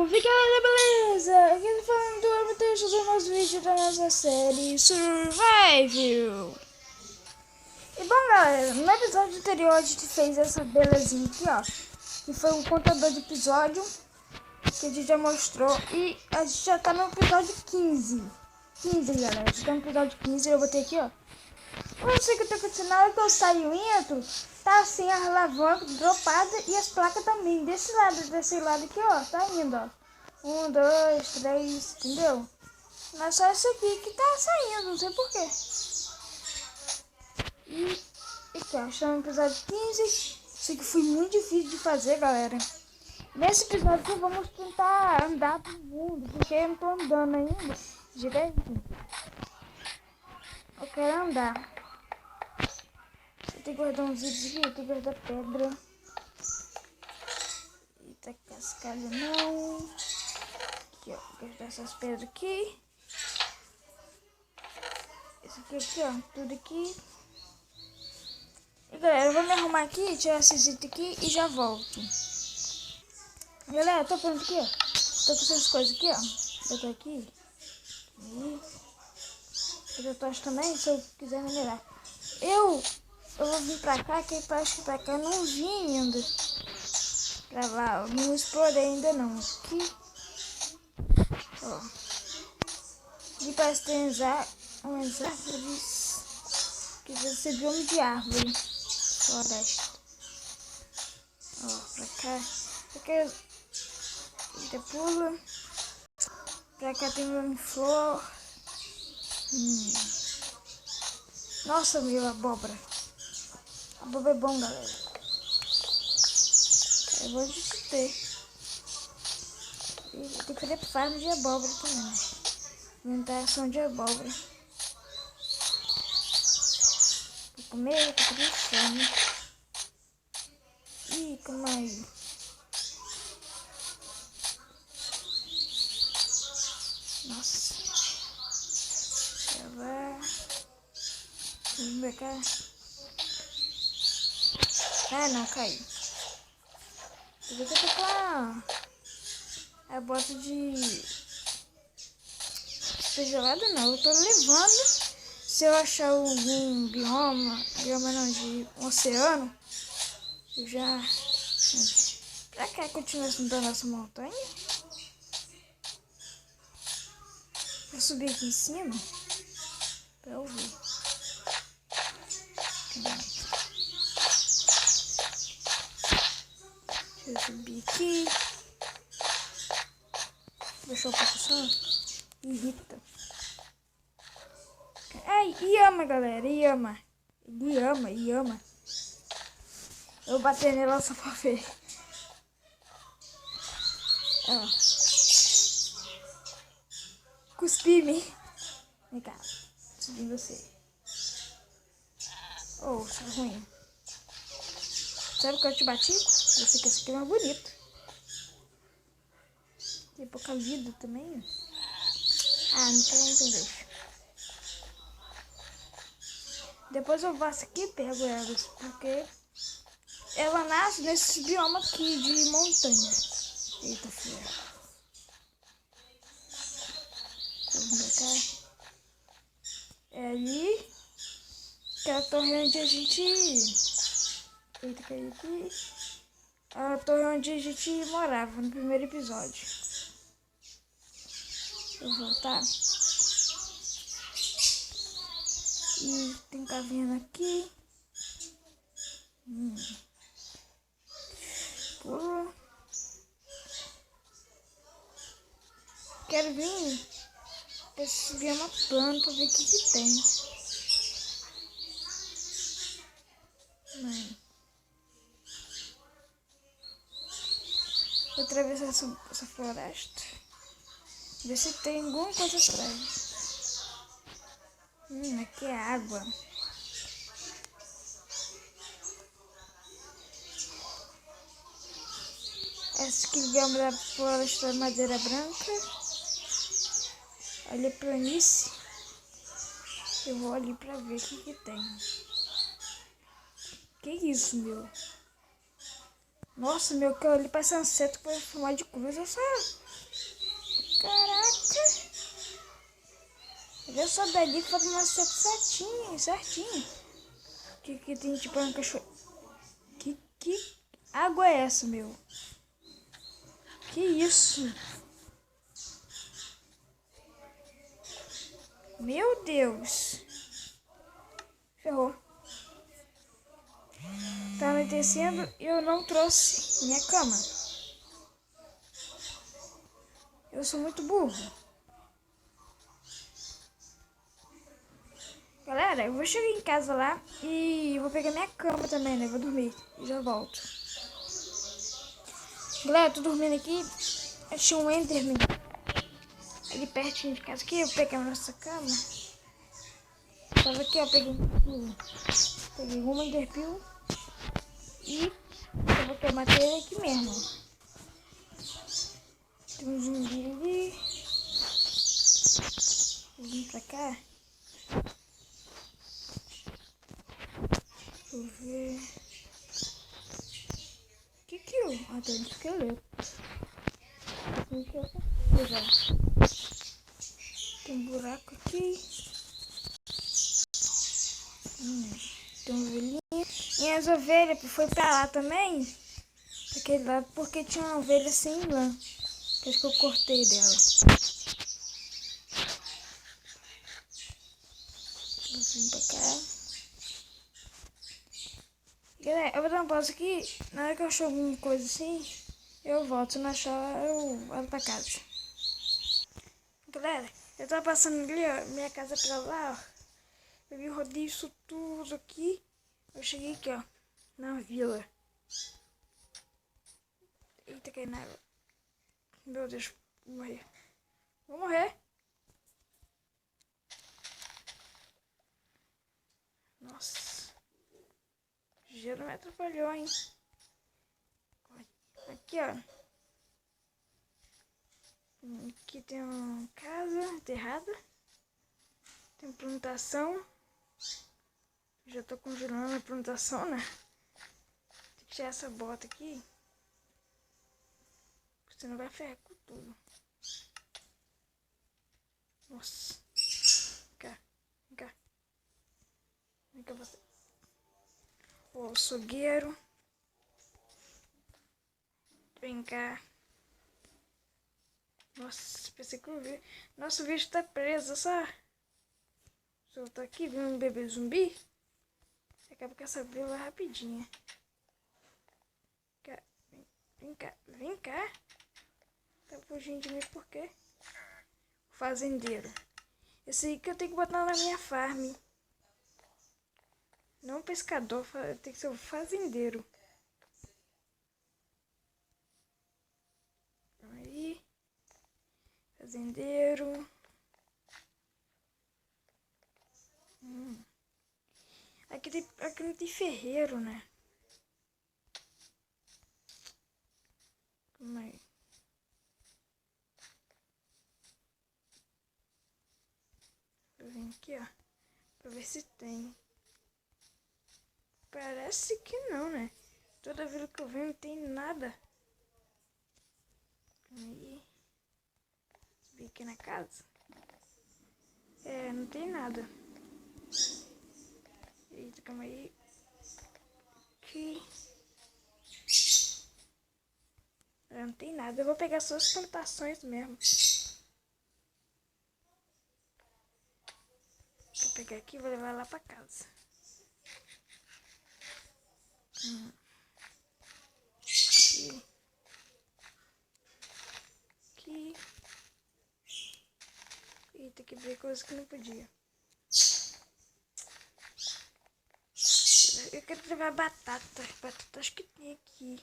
Fica aí, beleza? Aqui tá falando do Amadeus do nosso vídeo da nossa série Survival. E bom, galera, no episódio anterior a gente fez essa belezinha aqui, ó, que foi um contador de episódio que a gente já mostrou. E a gente já tá no episódio 15. 15, galera. A gente tá no episódio 15 e eu botei aqui, ó. Eu não sei o que tá acontecendo. Na hora que eu saio e entro, tá assim a alavanca dropada e as placas também. Desse lado aqui, ó, tá indo, ó. 1, 2, 3, entendeu? Mas só esse aqui que tá saindo, não sei porquê. E aqui, ó, estamos no episódio 15. Isso aqui foi muito difícil de fazer, galera. Nesse episódio vamos tentar andar pro mundo, porque eu não tô andando ainda direito. Eu quero andar. Eu tenho que guardar uns itens aqui, eu tenho que guardar pedra. Eita, cascalho não. Aqui, ó, vou guardar essas pedras aqui. Esse aqui, ó, tudo aqui. E galera, eu vou me arrumar aqui, tirar esses itens aqui e já volto. Galera, eu tô pronto aqui, ó. Tô com essas coisas aqui, ó. Eu tô aqui. E eu tô também, se eu quiser minerar. Eu vou vir pra cá, que parece que pra cá eu não vim ainda. Pra lá, eu não explorei ainda não. Aqui, ó. E parece que tem umas árvores. Que deve ser bioma de árvore. Floresta. Ó, pra cá. Pra cá. Eita, pula. Pra cá tem uma flor. Nossa, meu, abóbora. Abóbora é bom, galera. Eu vou ter. E tem que fazer farm de abóbora também. Alimentação de abóbora. Vou comer, tô com fome. Ih, calma aí. Nossa. Vamos ver cá. Ah, não, caiu. Eu vou ter que com a bota de gelada, não. Eu tô levando. Se eu achar algum bioma não, de um oceano, eu já... Pra cá continuar subindo essa montanha? Vou subir aqui em cima pra eu ver. Deixa eu subir aqui. Deixa eu passar só. Irrita. Ai, Yama, galera, Yama. Yama. Eu vou bater nela só pra ver. Ó. Cuspi-me. Vem cá. Subi você. Oh, isso é ruim. Sabe que eu te bati? Eu sei que esse aqui é mais bonito. Tem pouca vida também. Ah, não quero entender. Depois eu passo aqui e pego elas, porque ela nasce nesse bioma aqui de montanha. Eita, filha. Vamos cá. É ali. Que é a torre onde a gente... Eita, caiu aqui. A torre onde a gente morava no primeiro episódio. Vou voltar. E tem caverna aqui. Pula. Quero vir pra subir uma planta pra ver o que tem. Mãe. Vou atravessar essa floresta. Ver se tem alguma coisa atrás. Aqui é água. Essa aqui é uma da floresta madeira branca. Olha a planície. Eu vou ali pra ver o que tem. Que isso, meu? Nossa, meu, que ali parece um inseto que vai formar de cruz. Essa... Caraca. Olha só dali que vai formar certinho, certinho. Que tem tipo um cachorro. Que água é essa, meu? Que isso? Meu Deus. Ferrou. Tá anoitecendo e eu não trouxe minha cama. Eu sou muito burro. Galera, eu vou chegar em casa lá e vou pegar minha cama também, né? Vou dormir e já volto. Galera, eu tô dormindo aqui. Achei um Enderman ali pertinho de casa aqui. Eu vou pegar a nossa cama. Tava aqui, ó. Peguei uma Enderpeel. E eu vou queimar ele aqui mesmo. Tem um zumbi ali. Vou vir pra cá. Deixa eu ver. Que eu... Ah, tem um esqueleto. Tem um buraco aqui. Tem uma ovelhinha. E as ovelhas foi pra lá também. Aquele lado porque tinha uma ovelha sem lã. Que acho que eu cortei dela. Vou vir pra cá. Galera, eu vou dar uma pausa aqui. Na hora que eu achar alguma coisa assim, eu volto. Se não achar, eu volto pra casa. Galera, eu tava passando ali, ó, minha casa pra lá, ó. Eu rodei isso tudo aqui. Eu cheguei aqui, ó, na vila. Eita, caiu na água. Meu Deus, vou morrer. Vou morrer. Nossa. O gelo me atrapalhou, hein. Aqui, ó. Aqui tem uma casa terrada. Tem plantação. Já tô congelando a plantação, né? Tem que tirar essa bota aqui. Senão vai ferrar com tudo. Nossa. Vem cá. Vem cá. Vem cá você. O açougueiro. Vem cá. Nossa, pensei que eu vi. Nossa, o bicho tá preso, sabe? Se eu tô aqui vendo um bebê zumbi, acaba com essa vila rapidinho. Vem cá, vem cá. Tá fugindo de mim por quê? Fazendeiro. Esse aí que eu tenho que botar na minha farm. Não um pescador, tem que ser um fazendeiro. Aí. Fazendeiro. Aqui não tem ferreiro, né? Calma aí. Vou vir aqui, ó. Pra ver se tem. Parece que não, né? Toda vila que eu venho não tem nada. Aí. Subir aqui na casa. É, não tem nada. Eita, calma aí. Aqui. Não tem nada. Eu vou pegar só as plantações mesmo. Vou pegar aqui e vou levar lá pra casa. Aqui. Aqui. Eita, quebrei coisa que não podia. Eu quero levar batata. Batata acho que tem aqui.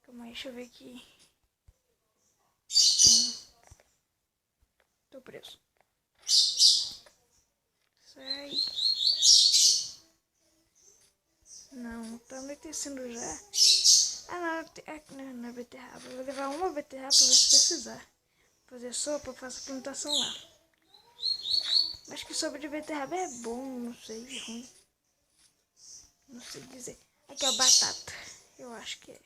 Calma aí, deixa eu ver aqui. Tem. Tô preso. Sai. Não, tá anoitecendo já. Ah, não, não é beterraba. Eu vou levar uma beterraba pra ver se precisar. Fazer sopa, eu faço plantação lá. Acho que sopa de beterraba é bom, não sei, é ruim. Não sei dizer. Aqui é a batata. Eu acho que é.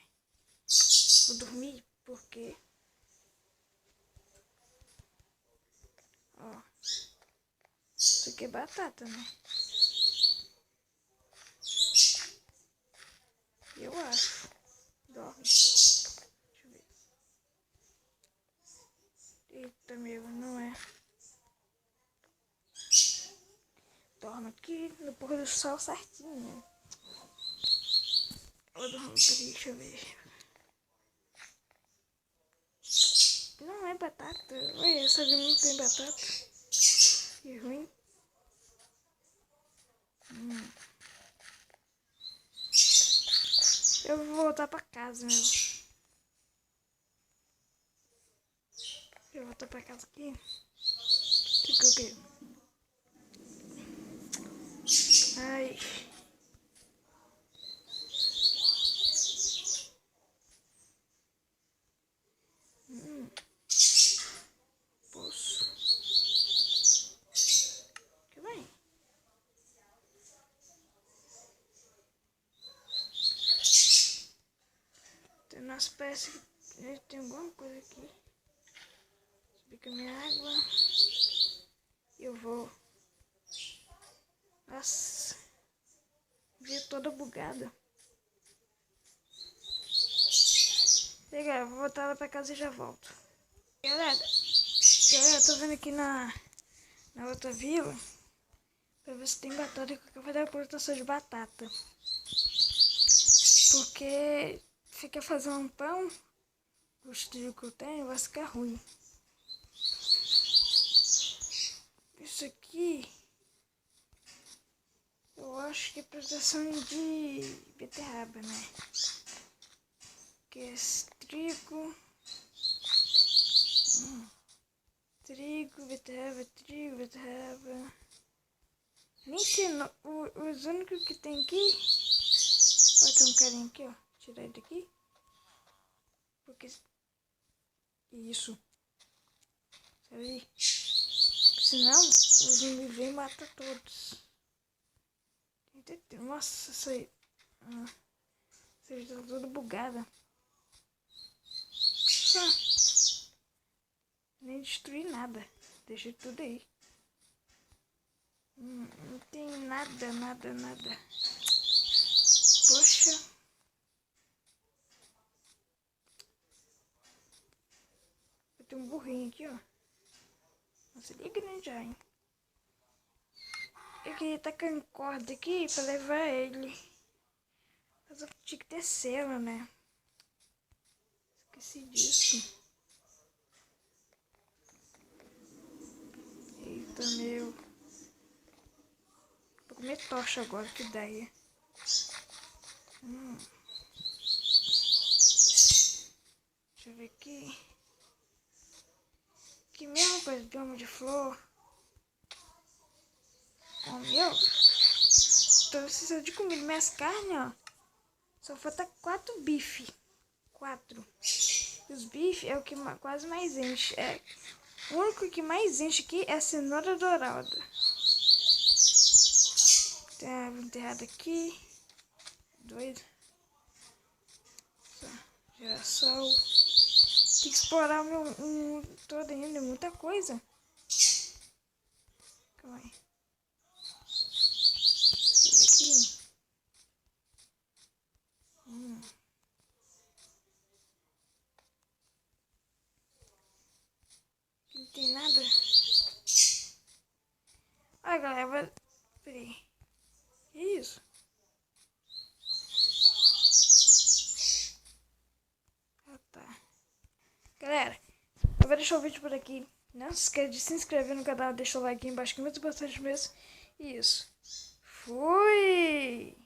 Vou dormir porque... Ó. Isso aqui é batata, né? Eu acho. Dorme. Deixa eu ver. Eita, meu, não é. Dorme aqui no pôr do sol certinho. Eu dormo aqui, deixa eu ver. Não é batata. Olha, essa aqui não tem batata. Que ruim. Eu vou voltar pra casa, meu. Eu vou voltar pra casa aqui. Fica o quê? Ai. Poço. Que bem. Tem umas peças que tem alguma coisa aqui. Subir com a minha água. Eu vou. Nossa. Vi toda bugada. Legal, vou voltar lá pra casa e já volto. Galera, tô vendo aqui na outra vila pra ver se tem batata, que eu vou dar a plantação de batata. Porque fica fazendo um pão, o estilo que eu tenho vai ficar ruim. Isso aqui eu acho que é plantação de beterraba, né? Que é trigo. Trigo, beterraba. Nem sei, os únicos que tem aqui. Ó, tem um carinha aqui, ó. Tirar ele daqui. Porque. Isso. Sabe? Senão, os zumbis vêm e matam todos. Nossa, isso aí. Isso aí tá tudo bugada. Nem destruí nada. Deixei tudo aí. Não tem nada. Poxa. Tem um burrinho aqui, ó. Nossa, ele é grande já, hein? Eu queria tacar em corda aqui pra levar ele. Mas eu tinha que ter selo, né? Esqueci disso. Eita, meu. Vou comer tocha agora, que ideia. Deixa eu ver aqui. Que mesmo coisa, gama de flor. Ó, meu. Tô precisando de comida. Minhas carnes, ó. Só falta 4 bifes. 4. E os bifes é o que quase mais enche. O único que mais enche aqui é a cenoura dourada. Tem a árvore enterrada aqui. Doido. Girassol. Tem que explorar o meu todo ainda. Muita coisa. Calma aí. Deixa eu ver aqui. Não tem nada. Olha, galera. Peraí. Que isso? Ah, tá. Galera, eu vou deixar o vídeo por aqui. Não se esqueça de se inscrever no canal, deixa o like aí embaixo que é muito importante mesmo. Isso. Fui!